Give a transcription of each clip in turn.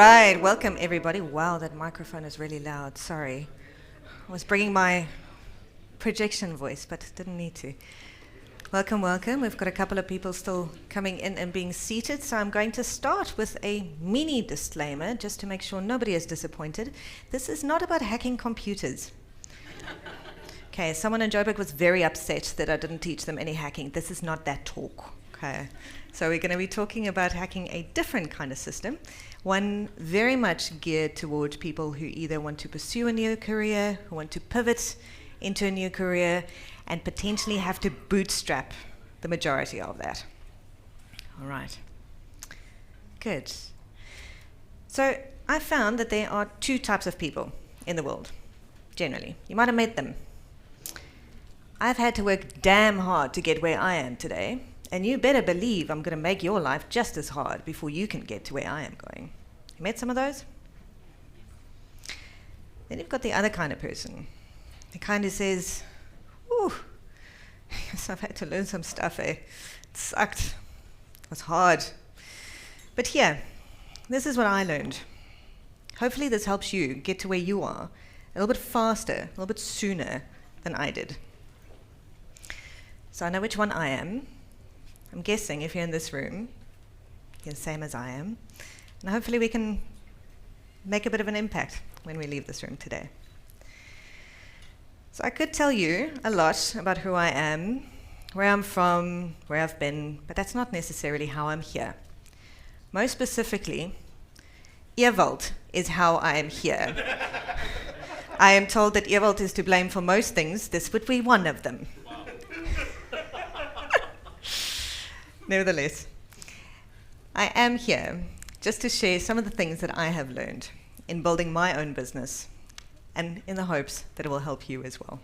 right, welcome everybody. Wow, that microphone is really loud. Sorry. I was bringing my projection voice, but didn't need to. Welcome, welcome. We've got a couple of people still coming in and being seated, so I'm going to start with a mini disclaimer just to make sure nobody is disappointed. This is not about hacking computers. Okay, someone in Joburg was very upset that I didn't teach them any hacking. This is not that talk. Okay, so we're going to be talking about hacking a different kind of system, one very much geared toward people who either want to pursue a new career, who want to pivot into a new career, and potentially have to bootstrap the majority of that. All right. Good. So I found that there are two types of people in the world, generally. You might have met them. I've had to work damn hard to get where I am today, and you better believe I'm going to make your life just as hard before you can get to where I am going. You met some of those? Then you've got the other kind of person. The kind who says, "Ooh, yes, I've had to learn some stuff, eh? It sucked. It was hard. But here, this is what I learned. Hopefully this helps you get to where you are a little bit faster, a little bit sooner than I did." So I know which one I am. I'm guessing if you're in this room, you're the same as I am. And hopefully we can make a bit of an impact when we leave this room today. So I could tell you a lot about who I am, where I'm from, where I've been, but that's not necessarily how I'm here. Most specifically, Ewald is how I am here. I am told that Ewald is to blame for most things. This would be one of them. Nevertheless, I am here just to share some of the things that I have learned in building my own business, and in the hopes that it will help you as well.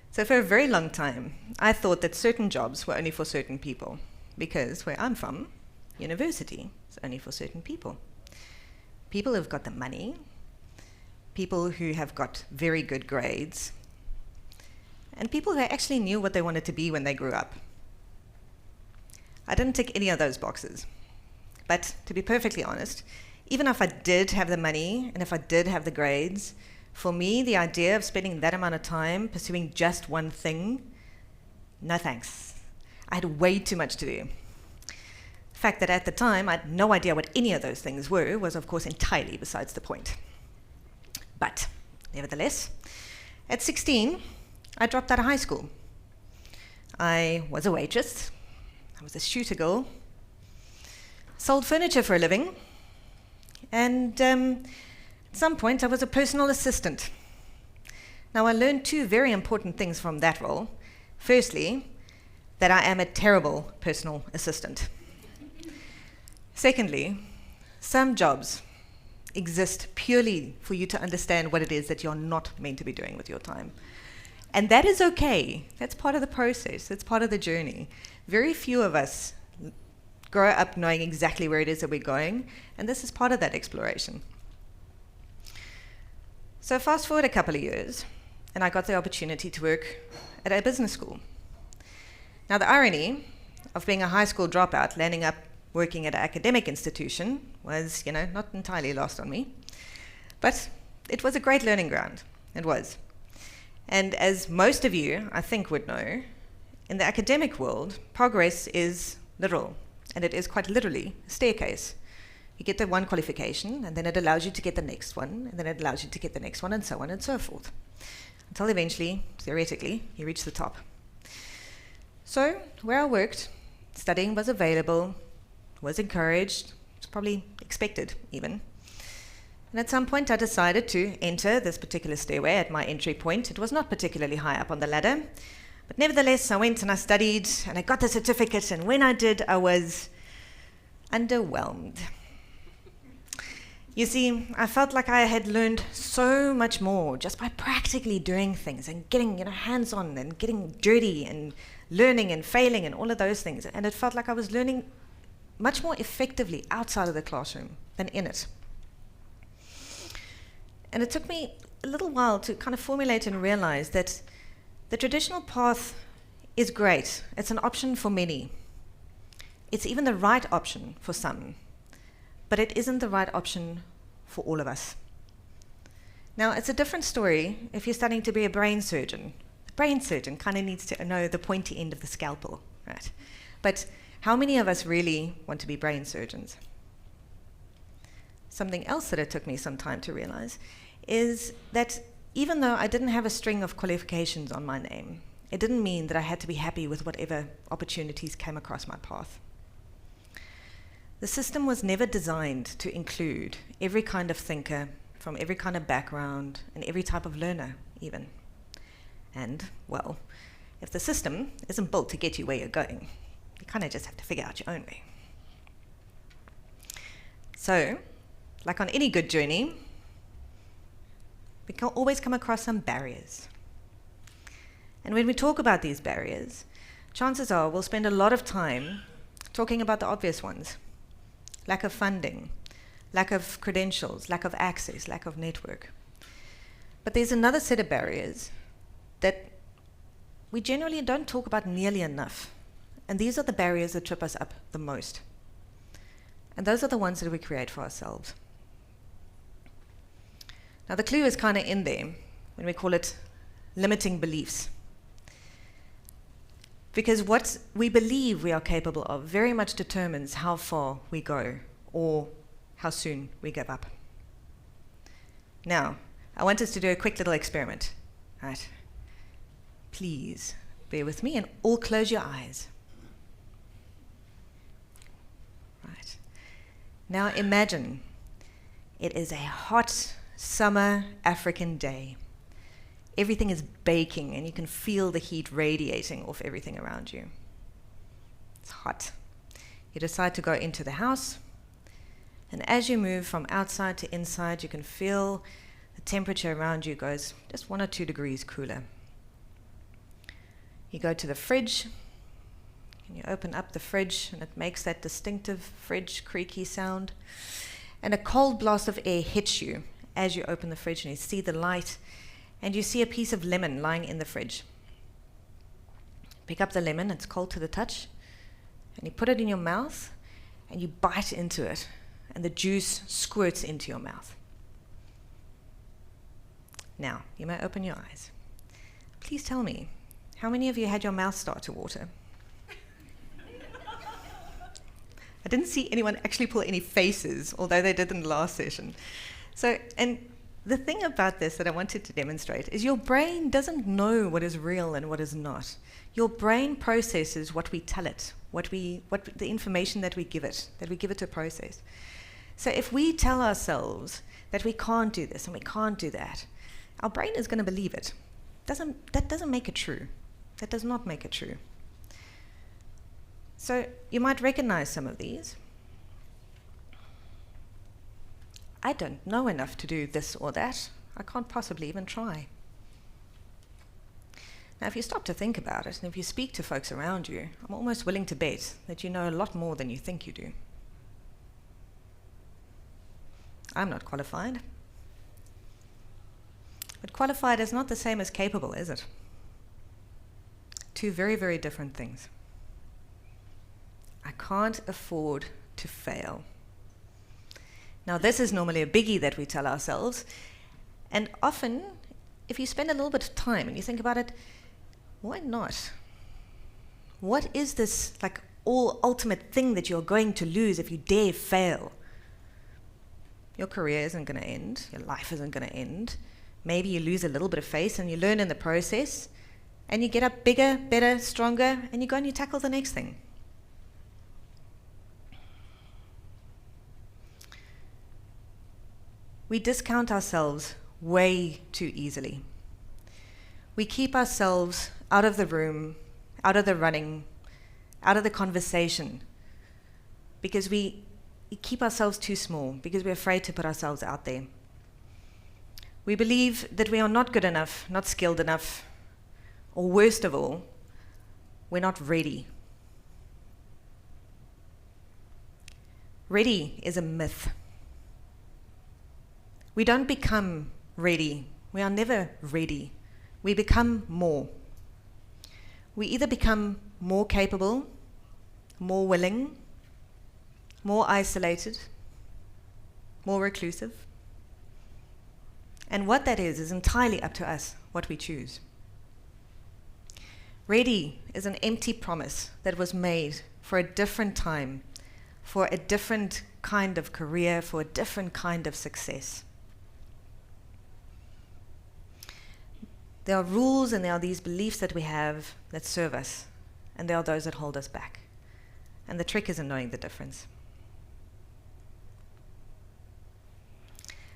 So for a very long time, I thought that certain jobs were only for certain people, because where I'm from, university is only for certain people. People who've got the money, people who have got very good grades, and people who actually knew what they wanted to be when they grew up. I didn't tick any of those boxes. But to be perfectly honest, even if I did have the money and if I did have the grades, for me, the idea of spending that amount of time pursuing just one thing, no thanks. I had way too much to do. The fact that at the time I had no idea what any of those things were was, of course, entirely besides the point. But nevertheless, at 16, I dropped out of high school. I was a waitress. I was a shooter girl, sold furniture for a living, and at some point I was a personal assistant. Now I learned two very important things from that role. Firstly, that I am a terrible personal assistant. Secondly, some jobs exist purely for you to understand what it is that you're not meant to be doing with your time. And that is okay. That's part of the process. That's part of the journey. Very few of us grow up knowing exactly where it is that we're going, and this is part of that exploration. So fast forward a couple of years, and I got the opportunity to work at a business school. Now the irony of being a high school dropout, landing up working at an academic institution was, not entirely lost on me. But it was a great learning ground. It was. And as most of you, I think, would know, in the academic world, progress is literal, and it is quite literally a staircase. You get the one qualification, and then it allows you to get the next one, and then it allows you to get the next one, and so on and so forth, until eventually, theoretically, you reach the top. So, where I worked, studying was available, was encouraged, was probably expected even. And at some point I decided to enter this particular stairway at my entry point. It was not particularly high up on the ladder, but nevertheless I went and I studied and I got the certificate, and when I did I was underwhelmed. You see, I felt like I had learned so much more just by practically doing things and getting hands-on and getting dirty and learning and failing and all of those things. And it felt like I was learning much more effectively outside of the classroom than in it. And it took me a little while to kind of formulate and realize that the traditional path is great. It's an option for many. It's even the right option for some. but it isn't the right option for all of us. Now, it's a different story if you're studying to be a brain surgeon. A brain surgeon kind of needs to know the pointy end of the scalpel, right? But how many of us really want to be brain surgeons? Something else that it took me some time to realize is that even though I didn't have a string of qualifications on my name, it didn't mean that I had to be happy with whatever opportunities came across my path. The system was never designed to include every kind of thinker from every kind of background and every type of learner even. And, well, if the system isn't built to get you where you're going, you kind of just have to figure out your own way. So, like on any good journey, we can always come across some barriers. And when we talk about these barriers, chances are we'll spend a lot of time talking about the obvious ones. Lack of funding, lack of credentials, lack of access, lack of network. But there's another set of barriers that we generally don't talk about nearly enough. And these are the barriers that trip us up the most. And those are the ones that we create for ourselves. Now the clue is kind of in there when we call it limiting beliefs. Because what we believe we are capable of very much determines how far we go or how soon we give up. Now, I want us to do a quick little experiment. Right? Please bear with me and all close your eyes. Right. Now imagine it is a hot summer African day. Everything is baking and you can feel the heat radiating off everything around you. It's hot. You decide to go into the house, and as you move from outside to inside, you can feel the temperature around you goes just 1 or 2 degrees cooler. You go to the fridge, and you open up the fridge, and it makes that distinctive fridge creaky sound, and a cold blast of air hits you as you open the fridge and you see the light, and you see a piece of lemon lying in the fridge. Pick up the lemon, it's cold to the touch, and you put it in your mouth, and you bite into it, and the juice squirts into your mouth. Now, you may open your eyes. Please tell me, how many of you had your mouth start to water? I didn't see anyone actually pull any faces, although they did in the last session. So, and the thing about this that I wanted to demonstrate is your brain doesn't know what is real and what is not. Your brain processes what we tell it, what the information that we give it to process. So if we tell ourselves that we can't do this and we can't do that, our brain is going to believe it. That doesn't make it true. That does not make it true. So you might recognize some of these. I don't know enough to do this or that. I can't possibly even try. Now, if you stop to think about it, and if you speak to folks around you, I'm almost willing to bet that you know a lot more than you think you do. I'm not qualified. But qualified is not the same as capable, is it? Two very, very different things. I can't afford to fail. Now, this is normally a biggie that we tell ourselves, and often, if you spend a little bit of time and you think about it, why not? What is this like all ultimate thing that you're going to lose if you dare fail? Your career isn't going to end, your life isn't going to end. Maybe you lose a little bit of face and you learn in the process, and you get up bigger, better, stronger, and you go and you tackle the next thing. We discount ourselves way too easily. We keep ourselves out of the room, out of the running, out of the conversation, because we keep ourselves too small, because we're afraid to put ourselves out there. We believe that we are not good enough, not skilled enough, or worst of all, we're not ready. Ready is a myth. We don't become ready. We are never ready. We become more. We either become more capable, more willing, more isolated, more reclusive? And what that is entirely up to us, what we choose. Ready is an empty promise that was made for a different time, for a different kind of career, for a different kind of success. There are rules and there are these beliefs that we have that serve us, and there are those that hold us back. And the trick is in knowing the difference.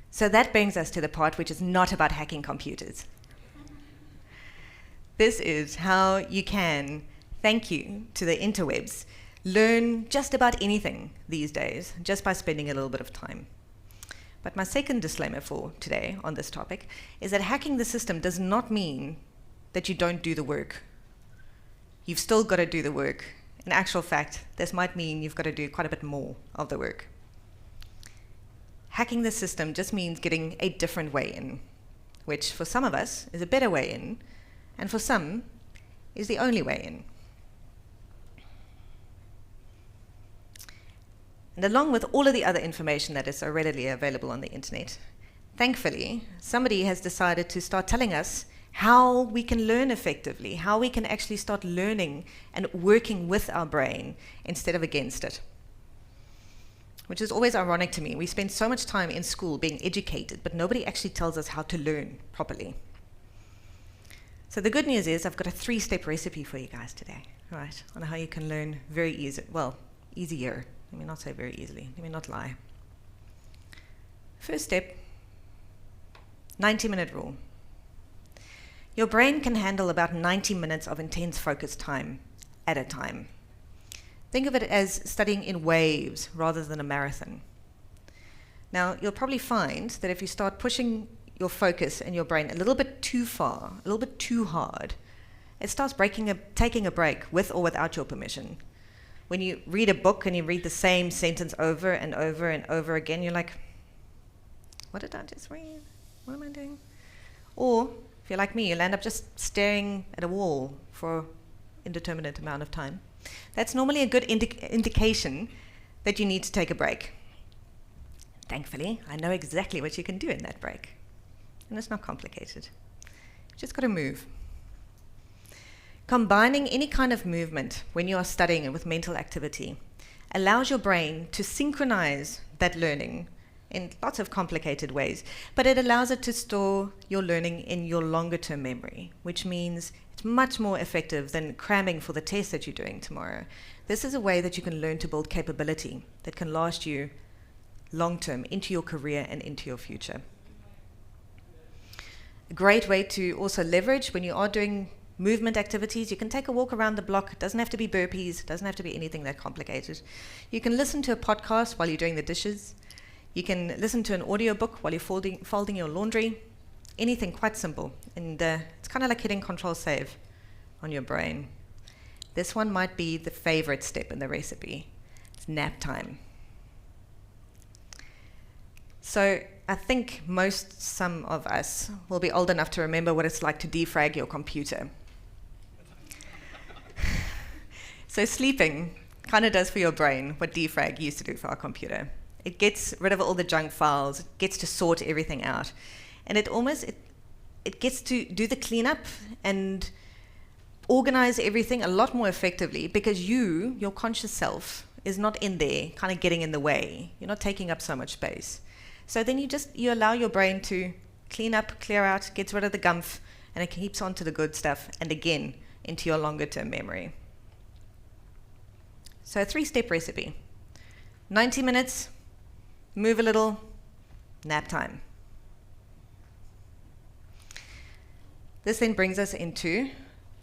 So that brings us to the part which is not about hacking computers. This is how you can, thank you to the interwebs, learn just about anything these days just by spending a little bit of time. But my second disclaimer for today on this topic is that hacking the system does not mean that you don't do the work. You've still got to do the work. In actual fact, this might mean you've got to do quite a bit more of the work. Hacking the system just means getting a different way in, which for some of us is a better way in, and for some is the only way in. And along with all of the other information that is so readily available on the internet, thankfully, somebody has decided to start telling us how we can learn effectively, how we can actually start learning and working with our brain instead of against it. Which is always ironic to me. We spend so much time in school being educated, but nobody actually tells us how to learn properly. So the good news is I've got a 3-step recipe for you guys today, right, on how you can learn very easy, well, easier. Let me not say very easily. Let me not lie. First step, 90-minute rule. Your brain can handle about 90 minutes of intense focus time at a time. Think of it as studying in waves rather than a marathon. Now, you'll probably find that if you start pushing your focus and your brain a little bit too far, a little bit too hard, it starts taking a break with or without your permission. When you read a book and you read the same sentence over and over and over again, you're like, what did I just read? What am I doing? Or, if you're like me, you'll end up just staring at a wall for an indeterminate amount of time. That's normally a good indication that you need to take a break. Thankfully, I know exactly what you can do in that break. And it's not complicated. You just got to move. Combining any kind of movement when you are studying and with mental activity allows your brain to synchronize that learning in lots of complicated ways, but it allows it to store your learning in your longer term memory, which means it's much more effective than cramming for the test that you're doing tomorrow. This is a way that you can learn to build capability that can last you long term into your career and into your future. A great way to also leverage when you are doing movement activities, you can take a walk around the block. It doesn't have to be burpees, it doesn't have to be anything that complicated. You can listen to a podcast while you're doing the dishes. You can listen to an audiobook while you're folding your laundry. Anything quite simple. And it's kind of like hitting Control-Save on your brain. This one might be the favorite step in the recipe. It's nap time. So I think some of us will be old enough to remember what it's like to defrag your computer. So sleeping kind of does for your brain what defrag used to do for our computer. It gets rid of all the junk files, it gets to sort everything out, and it gets to do the cleanup and organize everything a lot more effectively because your conscious self, is not in there kind of getting in the way. You're not taking up so much space. So then you allow your brain to clean up, clear out, gets rid of the gumph, and it keeps on to the good stuff, and again, into your longer term memory. So a 3-step recipe. 90 minutes, move a little, nap time. This then brings us into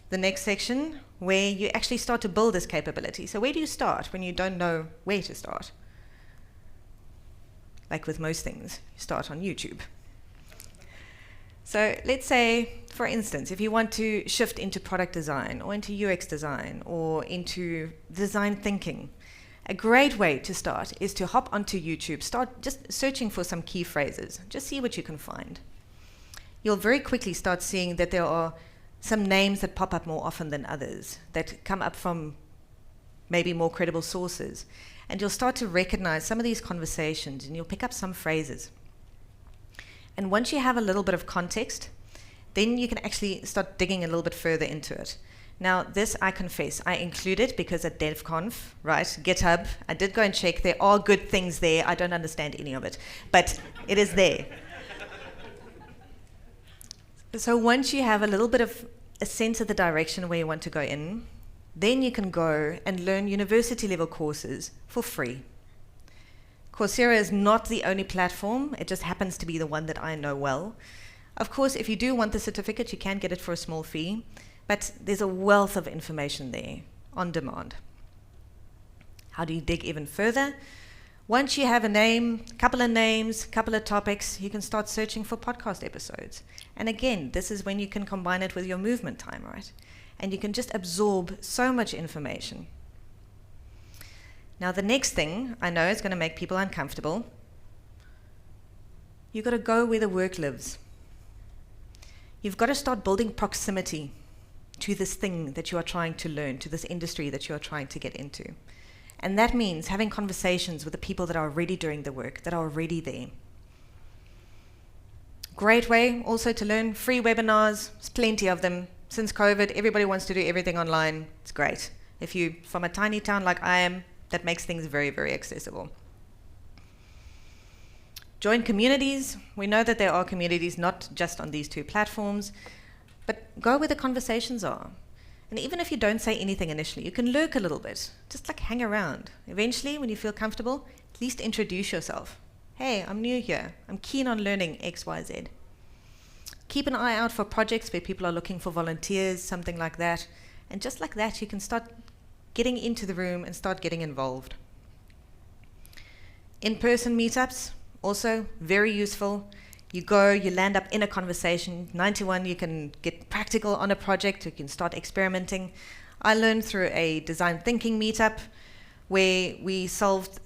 the next section where you actually start to build this capability. So where do you start when you don't know where to start? Like with most things, you start on YouTube. So let's say, for instance, if you want to shift into product design or into UX design or into design thinking, a great way to start is to hop onto YouTube, start just searching for some key phrases, just see what you can find. You'll very quickly start seeing that there are some names that pop up more often than others, that come up from maybe more credible sources. and you'll start to recognize some of these conversations, and you'll pick up some phrases. And once you have a little bit of context, then you can actually start digging a little bit further into it. Now, this, I confess, I included because at DevConf, right, GitHub, I did go and check. There are good things there. I don't understand any of it, but it is there. So once you have a little bit of a sense of the direction where you want to go in, then you can go and learn university-level courses for free. Coursera is not the only platform. It just happens to be the one that I know well. Of course, if you do want the certificate, you can get it for a small fee, but there's a wealth of information there on demand. How do you dig even further? Once you have a name, couple of names, couple of topics, you can start searching for podcast episodes. And again, this is when you can combine it with your movement time, right? And you can just absorb so much information. Now, the next thing I know is going to make people uncomfortable. You've got to go where the work lives. You've got to start building proximity to this thing that you are trying to learn, to this industry that you are trying to get into. And that means having conversations with the people that are already doing the work, that are already there. Great way also to learn, free webinars, there's plenty of them. Since COVID, everybody wants to do everything online. It's great. If you're from a tiny town like I am, that makes things very, very accessible. Join communities. We know that there are communities not just on these two platforms, but go where the conversations are. And even if you don't say anything initially, you can lurk a little bit. Just like hang around. Eventually, when you feel comfortable, at least introduce yourself. Hey, I'm new here. I'm keen on learning X, Y, Z. Keep an eye out for projects where people are looking for volunteers, something like that. And just like that, you can start getting into the room and start getting involved. In-person meetups, also very useful. You go, you land up in a conversation. 91, you can get practical on a project. You can start experimenting. I learned through a design thinking meetup where we solved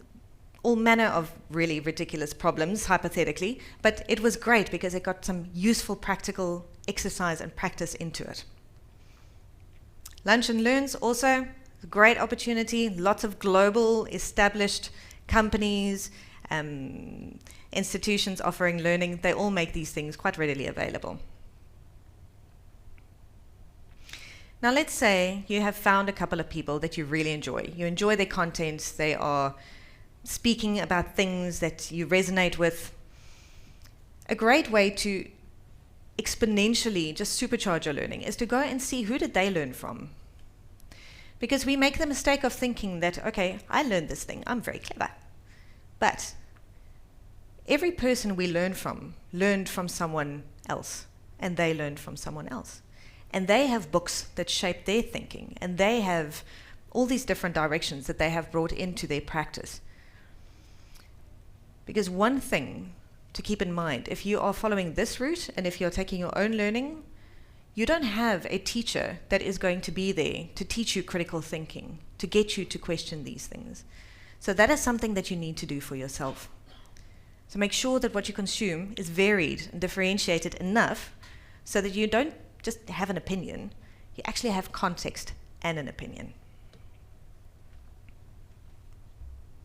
all manner of really ridiculous problems, hypothetically, but it was great because it got some useful practical exercise and practice into it. Lunch and Learns also, a great opportunity. Lots of global established companies, institutions offering learning. They all make these things quite readily available. Now let's say you have found a couple of people that you really enjoy. You enjoy their content. They are speaking about things that you resonate with. A great way to exponentially just supercharge your learning is to go and see who did they learn from. Because we make the mistake of thinking that, okay, I learned this thing, I'm very clever. But every person we learned from someone else, and they learned from someone else. And they have books that shape their thinking, and they have all these different directions that they have brought into their practice. Because one thing to keep in mind, if you are following this route and if you're taking your own learning, you don't have a teacher that is going to be there to teach you critical thinking, to get you to question these things. So that is something that you need to do for yourself. So make sure that what you consume is varied and differentiated enough so that you don't just have an opinion, you actually have context and an opinion.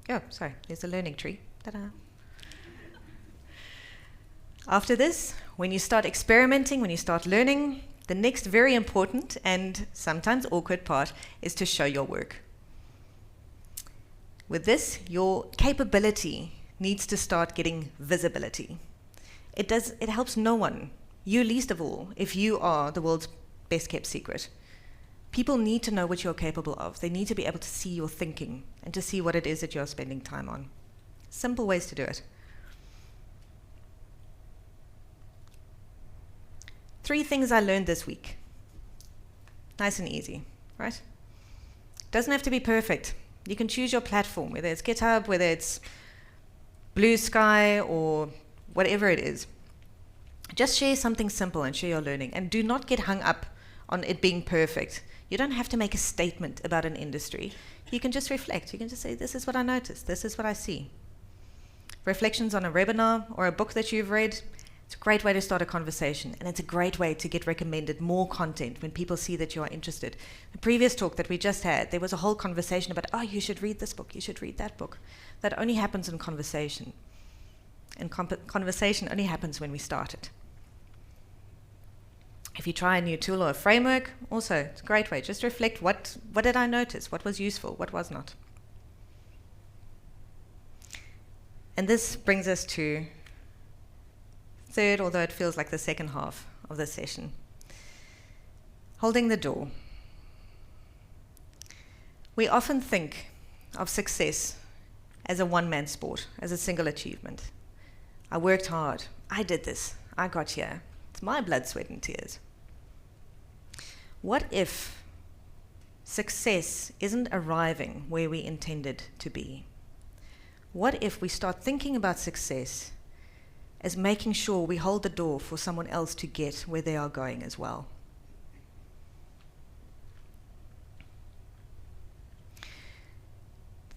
Oh, sorry, there's a learning tree. Ta-da. After this, when you start experimenting, when you start learning, the next very important and sometimes awkward part is to show your work. With this, your capability needs to start getting visibility. It helps no one, you least of all, if you are the world's best kept secret. People need to know what you're capable of. They need to be able to see your thinking and to see what it is that you're spending time on. Simple ways to do it. 3 things I learned this week. Nice and easy, right? Doesn't have to be perfect. You can choose your platform, whether it's GitHub, whether it's Blue Sky, or whatever it is. Just share something simple and share your learning, and do not get hung up on it being perfect. You don't have to make a statement about an industry. You can just reflect. You can just say, this is what I noticed, this is what I see. Reflections on a webinar or a book that you've read, It's a great way to start a conversation, and it's a great way to get recommended more content when people see that you are interested. The previous talk that we just had, there was a whole conversation about, oh, you should read this book, you should read that book. That only happens in conversation. And conversation only happens when we start it. If you try a new tool or a framework, also, it's a great way. Just reflect, what did I notice? What was useful? What was not? And this brings us to third, although it feels like the second half of the session. Holding the door. We often think of success as a one-man sport, as a single achievement. I worked hard. I did this. I got here. It's my blood, sweat, and tears. What if success isn't arriving where we intended to be? What if we start thinking about success as making sure we hold the door for someone else to get where they are going as well?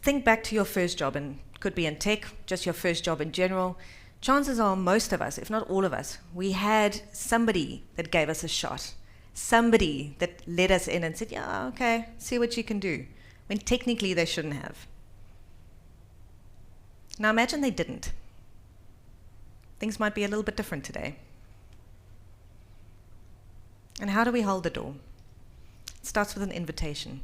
Think back to your first job, and could be in tech, just your first job in general. Chances are most of us, if not all of us, we had somebody that gave us a shot. Somebody that let us in and said, yeah, okay, see what you can do, when technically they shouldn't have. Now imagine they didn't. Things might be a little bit different today. And how do we hold the door? It starts with an invitation.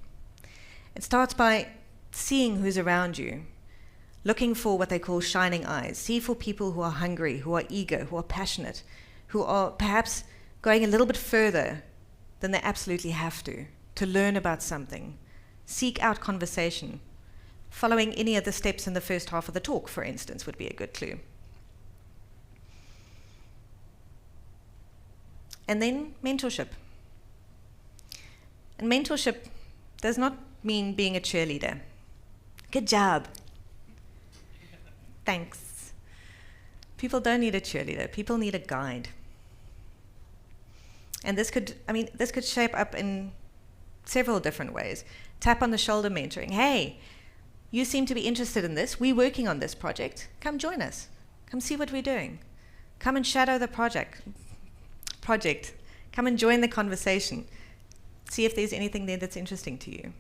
It starts by seeing who's around you, looking for what they call shining eyes. See for people who are hungry, who are eager, who are passionate, who are perhaps going a little bit further than they absolutely have to learn about something. Seek out conversation. Following any of the steps in the first half of the talk, for instance, would be a good clue. And then mentorship. And mentorship does not mean being a cheerleader. Good job. Thanks. People don't need a cheerleader. People need a guide. And this could shape up in several different ways. Tap on the shoulder mentoring. Hey, you seem to be interested in this. We're working on this project. Come join us. Come see what we're doing. Come and shadow the project. Come and join the conversation. See if there's anything there that's interesting to you.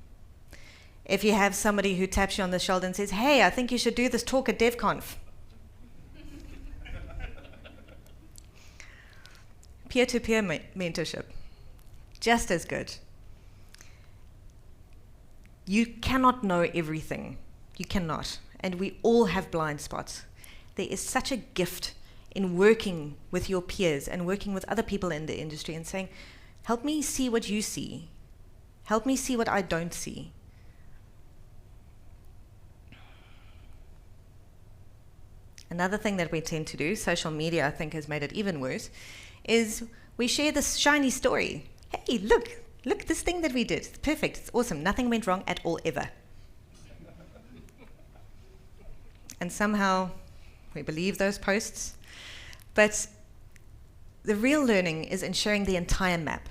If you have somebody who taps you on the shoulder and says, hey, I think you should do this talk at DevConf. Peer-to-peer mentorship, just as good. You cannot know everything. You cannot. And we all have blind spots. There is such a gift in working with your peers and working with other people in the industry and saying, help me see what you see. Help me see what I don't see. Another thing that we tend to do, social media I think has made it even worse, is we share this shiny story. Hey, look, this thing that we did. It's perfect, it's awesome. Nothing went wrong at all, ever. And somehow we believe those posts. But the real learning is in sharing the entire map,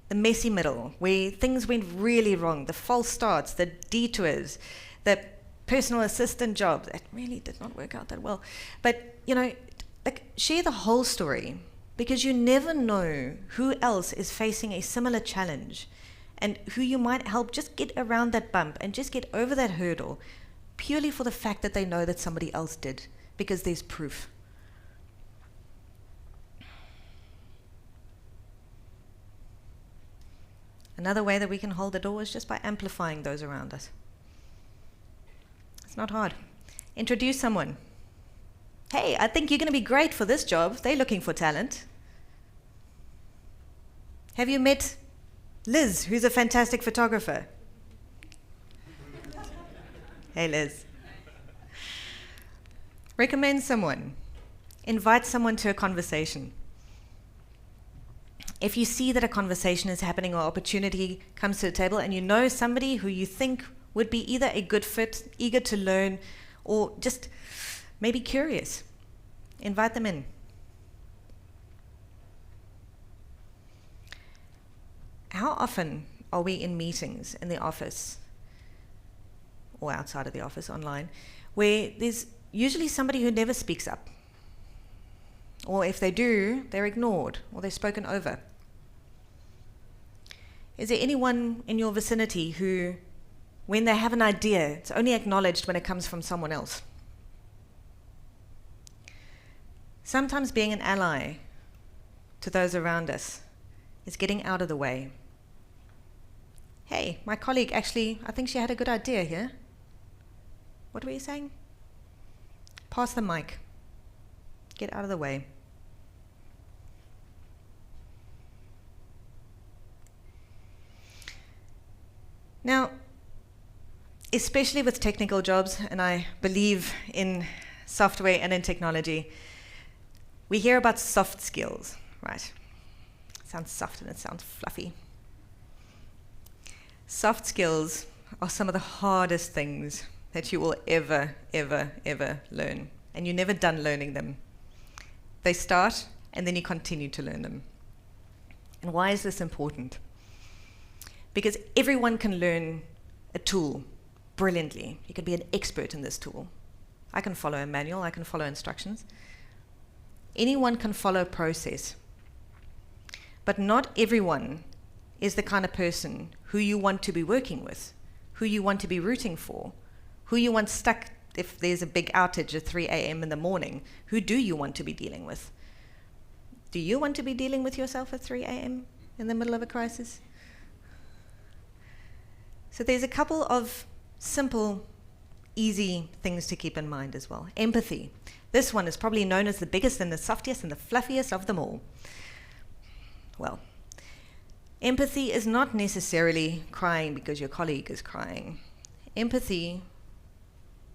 the messy middle, where things went really wrong, the false starts, the detours, the personal assistant job that really did not work out that well. But, share the whole story, because you never know who else is facing a similar challenge and who you might help just get around that bump and just get over that hurdle purely for the fact that they know that somebody else did, because there's proof. Another way that we can hold the door is just by amplifying those around us. It's not hard. Introduce someone. Hey, I think you're going to be great for this job. They're looking for talent. Have you met Liz, who's a fantastic photographer? Hey, Liz. Recommend someone. Invite someone to a conversation. If you see that a conversation is happening or opportunity comes to the table and you know somebody who you think would be either a good fit, eager to learn, or just maybe curious, invite them in. How often are we in meetings in the office or outside of the office online where there's usually somebody who never speaks up Or if they do, they're ignored or they're spoken over. Is there anyone in your vicinity who, when they have an idea, it's only acknowledged when it comes from someone else? Sometimes being an ally to those around us is getting out of the way. Hey, my colleague, actually, I think she had a good idea here. What were you saying? Pass the mic. Get out of the way. Now, especially with technical jobs, and I believe in software and in technology, we hear about soft skills, right? It sounds soft and it sounds fluffy. Soft skills are some of the hardest things that you will ever, ever, ever learn. And you're never done learning them. They start, and then you continue to learn them. And why is this important? Because everyone can learn a tool brilliantly. You can be an expert in this tool. I can follow a manual, I can follow instructions. Anyone can follow a process. But not everyone is the kind of person who you want to be working with, who you want to be rooting for, who you want stuck if there's a big outage at 3 a.m. in the morning. Who do you want to be dealing with? Do you want to be dealing with yourself at 3 a.m. in the middle of a crisis? So there's a couple of simple, easy things to keep in mind as well. Empathy. This one is probably known as the biggest and the softiest and the fluffiest of them all. Well, empathy is not necessarily crying because your colleague is crying. Empathy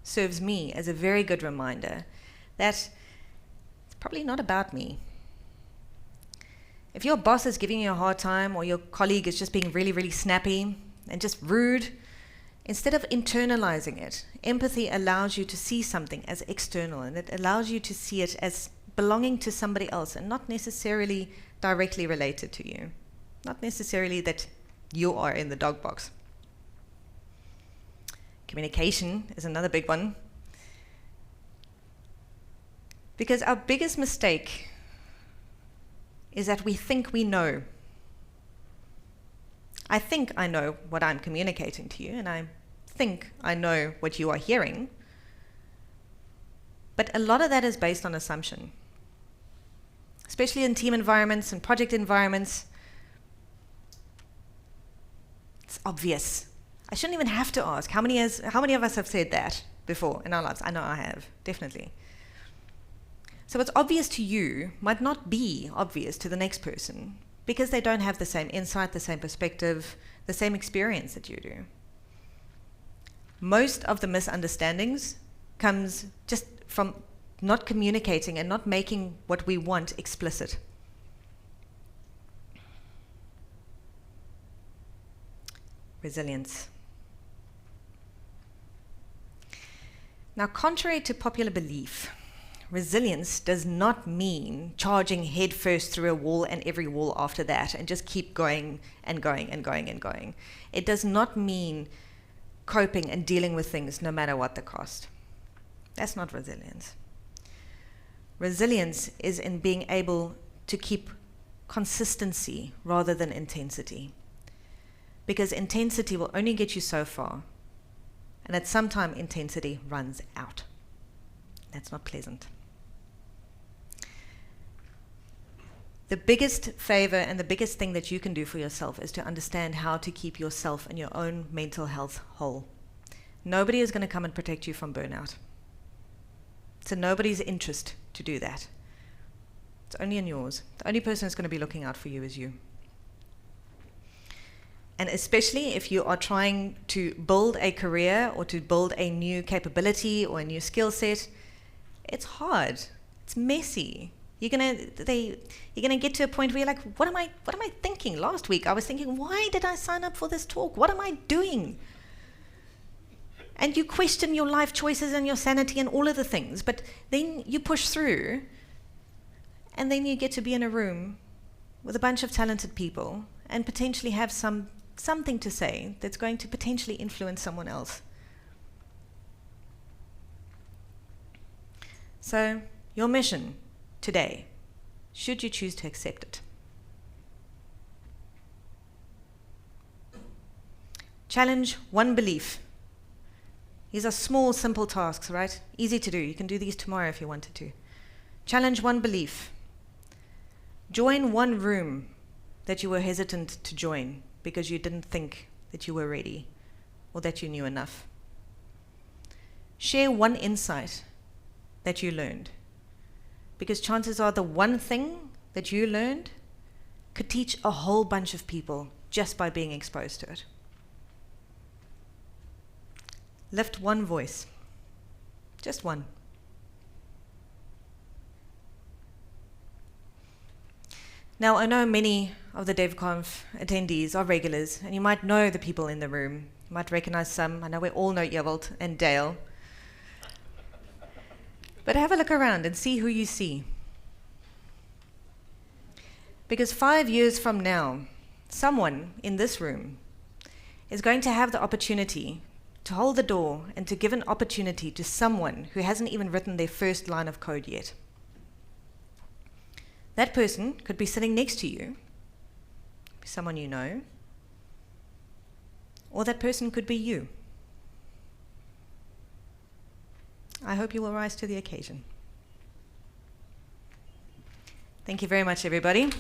serves me as a very good reminder that it's probably not about me. If your boss is giving you a hard time or your colleague is just being really, really snappy and just rude, instead of internalizing it, empathy allows you to see something as external, and it allows you to see it as belonging to somebody else and not necessarily directly related to you. Not necessarily that you are in the dog box. Communication is another big one. Because our biggest mistake is that we think we know. I think I know what I'm communicating to you, and I think I know what you are hearing. But a lot of that is based on assumption. Especially in team environments and project environments. It's obvious. I shouldn't even have to ask. How many of us have said that before in our lives? I know I have, definitely. So what's obvious to you might not be obvious to the next person because they don't have the same insight, the same perspective, the same experience that you do. Most of the misunderstandings comes just from not communicating and not making what we want explicit. Resilience. Now, contrary to popular belief, resilience does not mean charging headfirst through a wall and every wall after that and just keep going and going and going and going. It does not mean coping and dealing with things no matter what the cost. That's not resilience. Resilience is in being able to keep consistency rather than intensity. Because intensity will only get you so far. And at some time, intensity runs out. That's not pleasant. The biggest favor and the biggest thing that you can do for yourself is to understand how to keep yourself and your own mental health whole. Nobody is going to come and protect you from burnout. It's in nobody's interest to do that. It's only in yours. The only person who's going to be looking out for you is you. And especially if you are trying to build a career or to build a new capability or a new skill set, it's hard. It's messy. You're gonna get to a point where you're like, what am I thinking? Last week I was thinking, why did I sign up for this talk? What am I doing? And you question your life choices and your sanity and all of the things, but then you push through, and then you get to be in a room with a bunch of talented people and potentially have something to say that's going to potentially influence someone else. So, your mission today should you choose to accept it. Challenge one belief. These are small, simple tasks, right? Easy to do. You can do these tomorrow if you wanted to. Challenge one belief. Join one room that you were hesitant to join because you didn't think that you were ready or that you knew enough. Share one insight that you learned, because chances are the one thing that you learned could teach a whole bunch of people just by being exposed to it. Lift one voice, just one. Now, I know many of the DevConf attendees are regulars, and you might know the people in the room. You might recognize some. I know we all know Ewald and Dale. But have a look around and see who you see. Because 5 years from now, someone in this room is going to have the opportunity to hold the door and to give an opportunity to someone who hasn't even written their first line of code yet. That person could be sitting next to you, someone you know, or that person could be you. I hope you will rise to the occasion. Thank you very much, everybody.